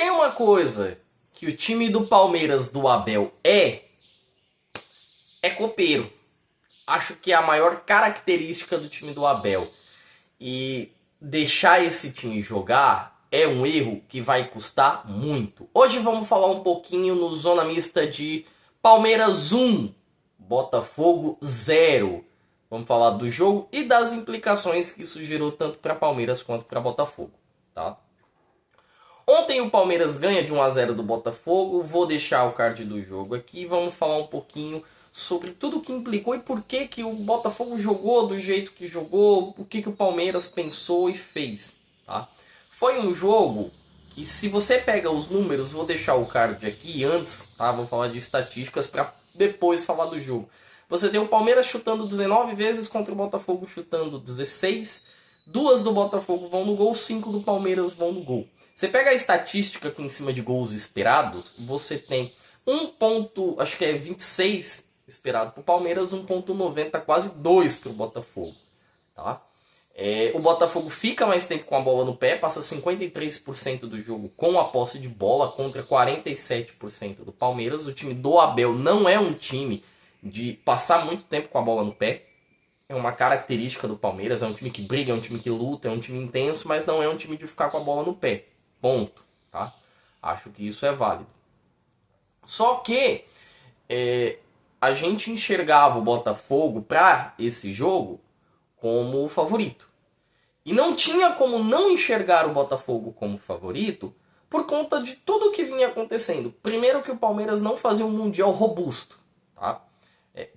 tem uma coisa que o time do Palmeiras do Abel é copeiro. Acho que é a maior característica do time do Abel. E deixar esse time jogar é um erro que vai custar muito. Hoje vamos falar um pouquinho no Zona Mista de Palmeiras 1, Botafogo 0. Vamos falar do jogo e das implicações que isso gerou tanto para Palmeiras quanto para Botafogo, tá? Ontem o Palmeiras ganha de 1-0 do Botafogo. Vou deixar o card do jogo aqui. Vamos falar um pouquinho sobre tudo o que implicou e por que o Botafogo jogou do jeito que jogou, o que o Palmeiras pensou e fez, tá? Foi um jogo que, se você pega os números, vou deixar o card aqui antes, tá? Vou falar de estatísticas para depois falar do jogo. Você tem o Palmeiras chutando 19 vezes contra o Botafogo chutando 16. 2 do Botafogo vão no gol, 5 do Palmeiras vão no gol. Você pega a estatística aqui em cima de gols esperados, você tem 1,26 esperado para o Palmeiras, 1,90, quase 2 para o Botafogo. Tá? O Botafogo fica mais tempo com a bola no pé, passa 53% do jogo com a posse de bola contra 47% do Palmeiras. O time do Abel não é um time de passar muito tempo com a bola no pé. É uma característica do Palmeiras, é um time que briga, é um time que luta, é um time intenso, mas não é um time de ficar com a bola no pé. Ponto. Tá? Acho que isso é válido. Só que a gente enxergava o Botafogo para esse jogo como o favorito. E não tinha como não enxergar o Botafogo como favorito por conta de tudo o que vinha acontecendo. Primeiro que o Palmeiras não fazia um Mundial robusto. Tá?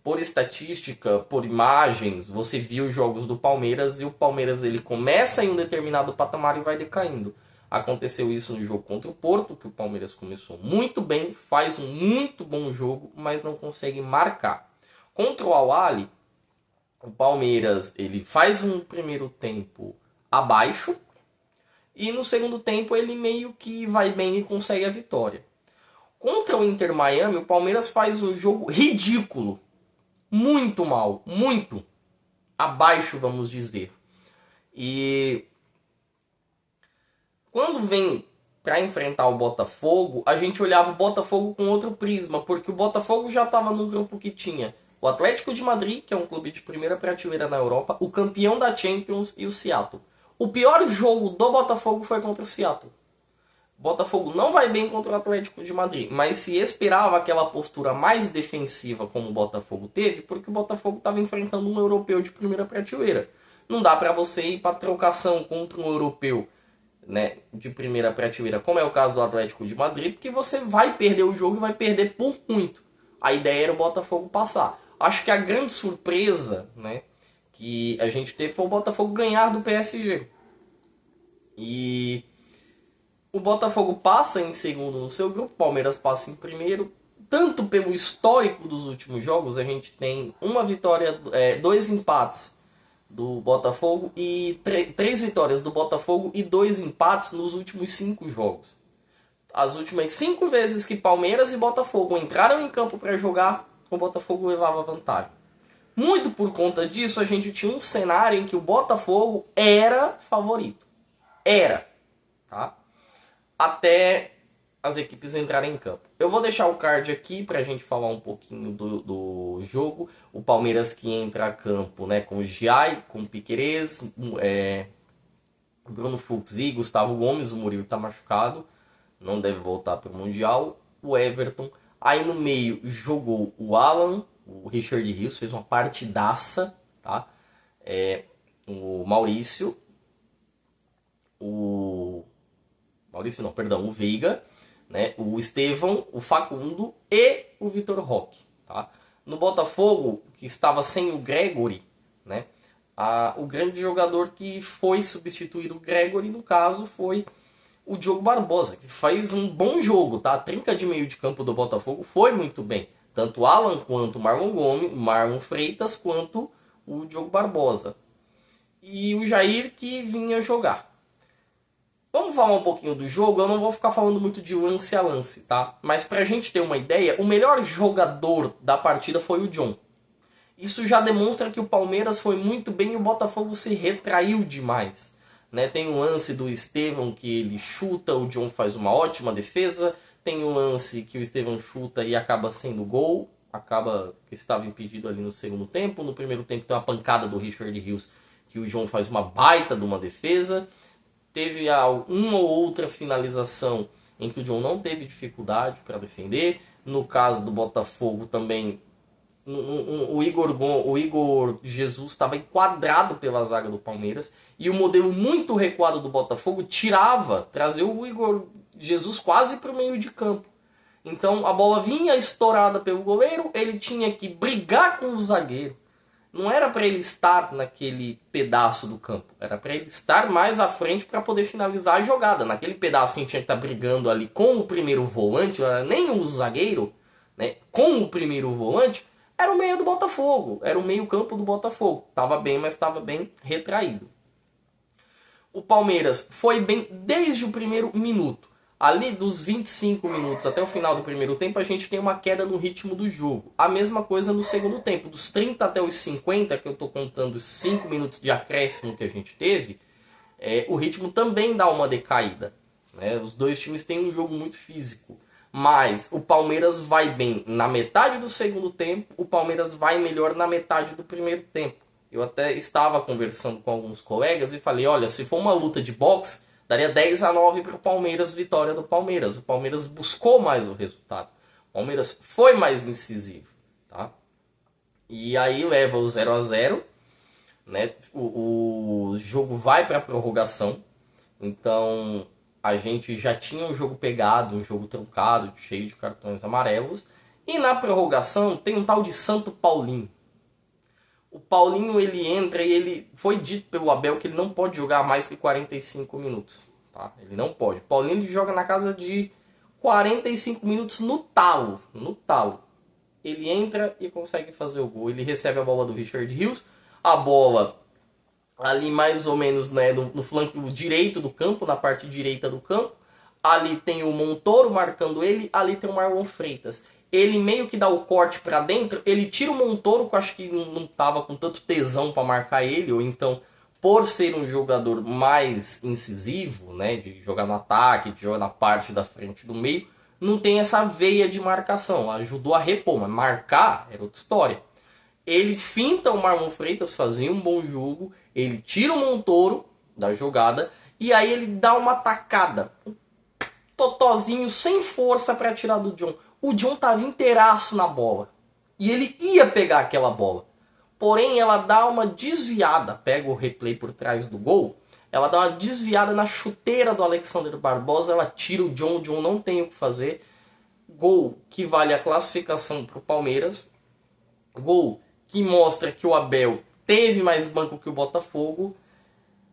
Por estatística, por imagens, você viu os jogos do Palmeiras e o Palmeiras ele começa em um determinado patamar e vai decaindo. Aconteceu isso no jogo contra o Porto, que o Palmeiras começou muito bem, faz um muito bom jogo, mas não consegue marcar. Contra o Al-Ahly, o Palmeiras ele faz um primeiro tempo abaixo e no segundo tempo ele meio que vai bem e consegue a vitória. Contra o Inter Miami, o Palmeiras faz um jogo ridículo. Muito mal, muito abaixo, vamos dizer. E quando vem para enfrentar o Botafogo, a gente olhava o Botafogo com outro prisma, porque o Botafogo já estava no grupo que tinha o Atlético de Madrid, que é um clube de primeira prateleira na Europa, o campeão da Champions e o Seattle. O pior jogo do Botafogo foi contra o Seattle. O Botafogo não vai bem contra o Atlético de Madrid, mas se esperava aquela postura mais defensiva como o Botafogo teve, porque o Botafogo estava enfrentando um europeu de primeira prateleira. Não dá para você ir para trocação contra um europeu, né, de primeira prateleira, como é o caso do Atlético de Madrid, porque você vai perder o jogo e vai perder por muito. A ideia era o Botafogo passar. Acho que a grande surpresa, né, que a gente teve foi o Botafogo ganhar do PSG. E o Botafogo passa em segundo no seu grupo, o Palmeiras passa em primeiro. Tanto pelo histórico dos últimos jogos, a gente tem uma vitória, 2 empates do Botafogo e 3 vitórias do Botafogo e 2 empates nos últimos 5 jogos. As últimas 5 vezes que Palmeiras e Botafogo entraram em campo para jogar, o Botafogo levava vantagem. Muito por conta disso, a gente tinha um cenário em que o Botafogo era favorito. Era. Tá? Até as equipes entrarem em campo. Eu vou deixar o card aqui para a gente falar um pouquinho do jogo. O Palmeiras que entra a campo, né, com o Giai, com o Piquerez, Bruno Fux e Gustavo Gomes. O Murilo está machucado, não deve voltar para o Mundial. O Everton. Aí no meio jogou o Alan, o Richard Rios, fez uma partidaça. Tá? O Maurício, o Veiga, né? O Estevão, o Facundo e o Vitor Roque. Tá? No Botafogo, que estava sem o Gregory, né? O grande jogador que foi substituir o Gregory, no caso, foi o Diogo Barbosa, que faz um bom jogo. Tá? A trinca de meio de campo do Botafogo foi muito bem. Tanto o Alan, quanto o Marlon Freitas, quanto o Diogo Barbosa. E o Jair que vinha jogar. Vamos falar um pouquinho do jogo, eu não vou ficar falando muito de lance a lance, tá? Mas pra gente ter uma ideia, o melhor jogador da partida foi o John. Isso já demonstra que o Palmeiras foi muito bem e o Botafogo se retraiu demais. né? Tem um lance do Estevão que ele chuta, o John faz uma ótima defesa. Tem um lance que o Estevão chuta e acaba sendo gol. Acaba que estava impedido ali no segundo tempo. No primeiro tempo tem uma pancada do Richard Rios que o John faz uma baita de uma defesa. Teve uma ou outra finalização em que o John não teve dificuldade para defender. No caso do Botafogo também, o Igor Jesus estava enquadrado pela zaga do Palmeiras. E o modelo muito recuado do Botafogo trazia o Igor Jesus quase para o meio de campo. Então a bola vinha estourada pelo goleiro, ele tinha que brigar com o zagueiro. Não era para ele estar naquele pedaço do campo, era para ele estar mais à frente para poder finalizar a jogada. Naquele pedaço que a gente tinha que estar brigando ali com o primeiro volante, não era nem o zagueiro, né? Com o primeiro volante, era o meio do Botafogo, era o meio campo do Botafogo. Estava bem, mas estava bem retraído. O Palmeiras foi bem desde o primeiro minuto. Ali dos 25 minutos até o final do primeiro tempo, a gente tem uma queda no ritmo do jogo. A mesma coisa no segundo tempo. Dos 30 até os 50, que eu estou contando os 5 minutos de acréscimo que a gente teve, o ritmo também dá uma decaída, né? Os dois times têm um jogo muito físico. Mas o Palmeiras vai bem na metade do segundo tempo, o Palmeiras vai melhor na metade do primeiro tempo. Eu até estava conversando com alguns colegas e falei, olha, se for uma luta de boxe, daria 10-9 para o Palmeiras, vitória do Palmeiras. O Palmeiras buscou mais o resultado. O Palmeiras foi mais incisivo, tá? E aí leva o 0-0, né? O jogo vai para a prorrogação. Então a gente já tinha um jogo pegado, um jogo truncado, cheio de cartões amarelos. E na prorrogação tem um tal de Santo Paulinho. O Paulinho, ele entra e ele foi dito pelo Abel que ele não pode jogar mais que 45 minutos. Tá? Ele não pode. O Paulinho ele joga na casa de 45 minutos no talo. No talo. Ele entra e consegue fazer o gol. Ele recebe a bola do Richard Rios. A bola ali mais ou menos, né, no flanco direito do campo, na parte direita do campo. Ali tem o Montoro marcando ele. Ali tem o Marlon Freitas. Ele meio que dá o corte pra dentro, ele tira o Montoro, que eu acho que não tava com tanto tesão pra marcar ele, ou então, por ser um jogador mais incisivo, né, de jogar no ataque, de jogar na parte da frente do meio, não tem essa veia de marcação, ajudou a repor, mas marcar era outra história. Ele finta o Marlon Freitas, fazia um bom jogo, ele tira o Montoro da jogada, e aí ele dá uma tacada, um totozinho sem força pra tirar do John. O John estava inteiraço na bola. E ele ia pegar aquela bola. Porém, ela dá uma desviada. Pega o replay por trás do gol. Ela dá uma desviada na chuteira do Alexander Barbosa. Ela tira o John. O John não tem o que fazer. Gol que vale a classificação para o Palmeiras. Gol que mostra que o Abel teve mais banco que o Botafogo.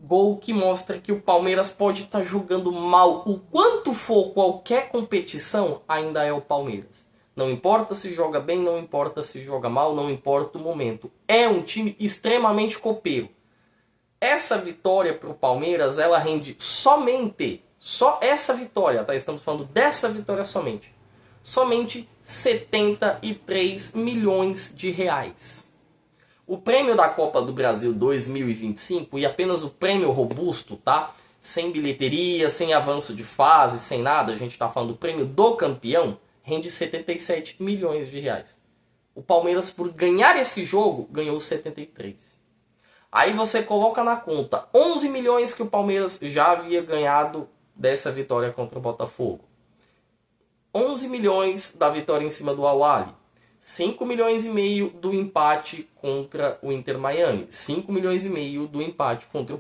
Gol que mostra que o Palmeiras pode estar jogando mal o quanto for qualquer competição, ainda é o Palmeiras. Não importa se joga bem, não importa se joga mal, não importa o momento. É um time extremamente copeiro. Essa vitória para o Palmeiras, ela rende somente, só essa vitória, tá? Estamos falando dessa vitória somente 73 milhões de reais. O prêmio da Copa do Brasil 2025 e apenas o prêmio robusto, tá? Sem bilheteria, sem avanço de fase, sem nada, a gente tá falando do prêmio do campeão, rende 77 milhões de reais. O Palmeiras, por ganhar esse jogo, ganhou 73. Aí você coloca na conta 11 milhões que o Palmeiras já havia ganhado dessa vitória contra o Botafogo. 11 milhões da vitória em cima do Al-Ahly. 5 milhões e meio do empate contra o Inter Miami. 5 milhões e meio do empate contra o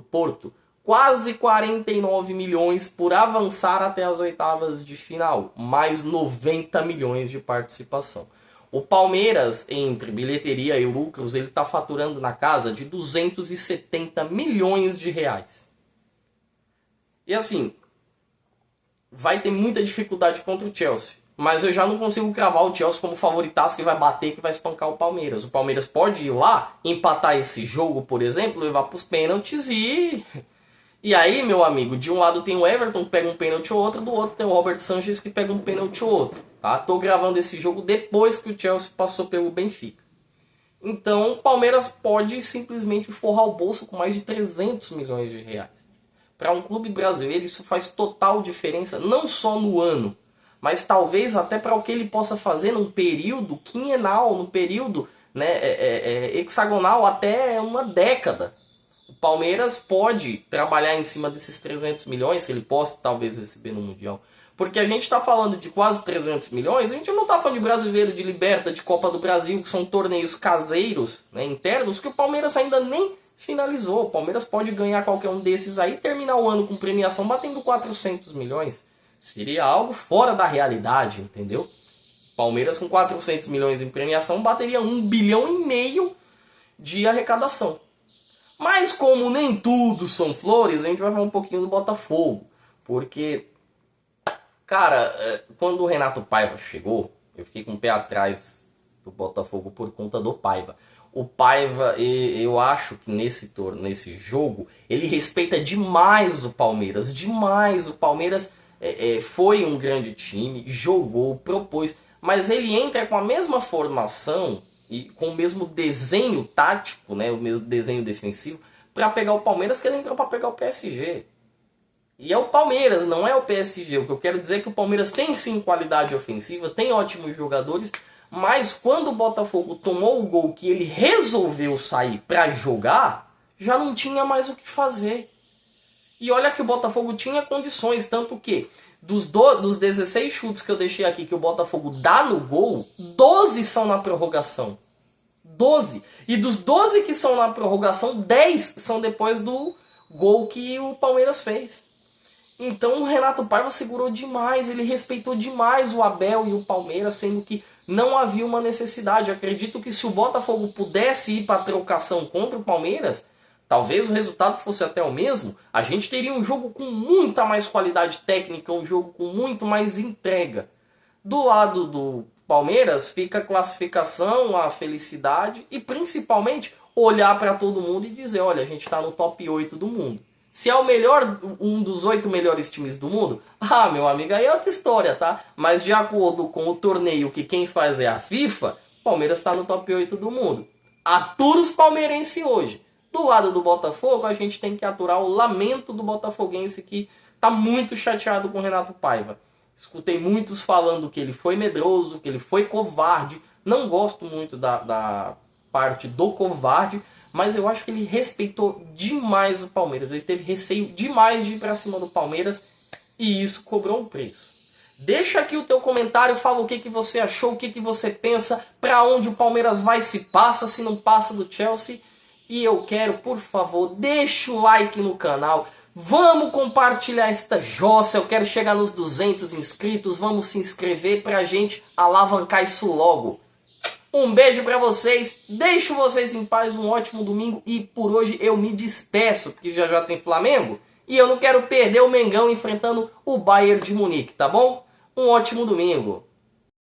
Porto. Quase 49 milhões por avançar até as oitavas de final. Mais 90 milhões de participação. O Palmeiras, entre bilheteria e lucros, ele está faturando na casa de 270 milhões de reais. E assim, vai ter muita dificuldade contra o Chelsea. Mas eu já não consigo cravar o Chelsea como favoritaço que vai bater, que vai espancar o Palmeiras. O Palmeiras pode ir lá, empatar esse jogo, por exemplo, levar para os pênaltis e... E aí, meu amigo, de um lado tem o Everton que pega um pênalti ou outro, do outro tem o Robert Sanchez que pega um pênalti ou outro. Tá? Tô gravando esse jogo depois que o Chelsea passou pelo Benfica. Então, o Palmeiras pode simplesmente forrar o bolso com mais de 300 milhões de reais. Para um clube brasileiro, isso faz total diferença, não só no ano, mas talvez até para o que ele possa fazer num período quinhenal, num período, né, hexagonal, até uma década. O Palmeiras pode trabalhar em cima desses 300 milhões, se ele possa talvez receber no Mundial. Porque a gente está falando de quase 300 milhões, a gente não está falando de Brasileiro, de Liberta, de Copa do Brasil, que são torneios caseiros, né, internos, que o Palmeiras ainda nem finalizou. O Palmeiras pode ganhar qualquer um desses aí e terminar o ano com premiação batendo 400 milhões. Seria algo fora da realidade, entendeu? Palmeiras com 400 milhões em premiação bateria 1,5 bilhão de arrecadação. Mas como nem tudo são flores, a gente vai falar um pouquinho do Botafogo. Porque, cara, quando o Renato Paiva chegou, eu fiquei com o pé atrás do Botafogo por conta do Paiva. O Paiva, eu acho que nesse jogo, ele respeita demais o Palmeiras. Demais. O Palmeiras foi um grande time, jogou, propôs. Mas ele entra com a mesma formação e com o mesmo desenho tático, né, o mesmo desenho defensivo, para pegar o Palmeiras, que ele entrou para pegar o PSG. E é o Palmeiras, não é o PSG. O que eu quero dizer é que o Palmeiras tem sim qualidade ofensiva, tem ótimos jogadores, mas quando o Botafogo tomou o gol que ele resolveu sair para jogar, já não tinha mais o que fazer. E olha que o Botafogo tinha condições, tanto que dos 16 chutes que eu deixei aqui que o Botafogo dá no gol, 12 são na prorrogação. 12. E dos 12 que são na prorrogação, 10 são depois do gol que o Palmeiras fez. Então o Renato Paiva segurou demais, ele respeitou demais o Abel e o Palmeiras, sendo que não havia uma necessidade. Acredito que se o Botafogo pudesse ir para a trocação contra o Palmeiras, talvez o resultado fosse até o mesmo. A gente teria um jogo com muita mais qualidade técnica, um jogo com muito mais entrega. Do lado do Palmeiras fica a classificação, a felicidade e principalmente olhar para todo mundo e dizer, olha, a gente está no top 8 do mundo. Se é o melhor, um dos 8 melhores times do mundo, meu amigo, aí é outra história, tá? Mas de acordo com o torneio que quem faz é a FIFA, o Palmeiras está no top 8 do mundo. Atura os palmeirenses hoje. Do lado do Botafogo, a gente tem que aturar o lamento do botafoguense que está muito chateado com o Renato Paiva. Escutei muitos falando que ele foi medroso, que ele foi covarde. Não gosto muito da parte do covarde, mas eu acho que ele respeitou demais o Palmeiras. Ele teve receio demais de ir para cima do Palmeiras e isso cobrou um preço. Deixa aqui o teu comentário, fala o que você achou, o que você pensa, para onde o Palmeiras vai, se passa, se não passa do Chelsea. E eu quero, por favor, deixa o like no canal. Vamos compartilhar esta jossa, eu quero chegar nos 200 inscritos, vamos se inscrever pra gente alavancar isso logo. Um beijo pra vocês, deixo vocês em paz, um ótimo domingo e por hoje eu me despeço, porque já tem Flamengo e eu não quero perder o Mengão enfrentando o Bayern de Munique, tá bom? Um ótimo domingo.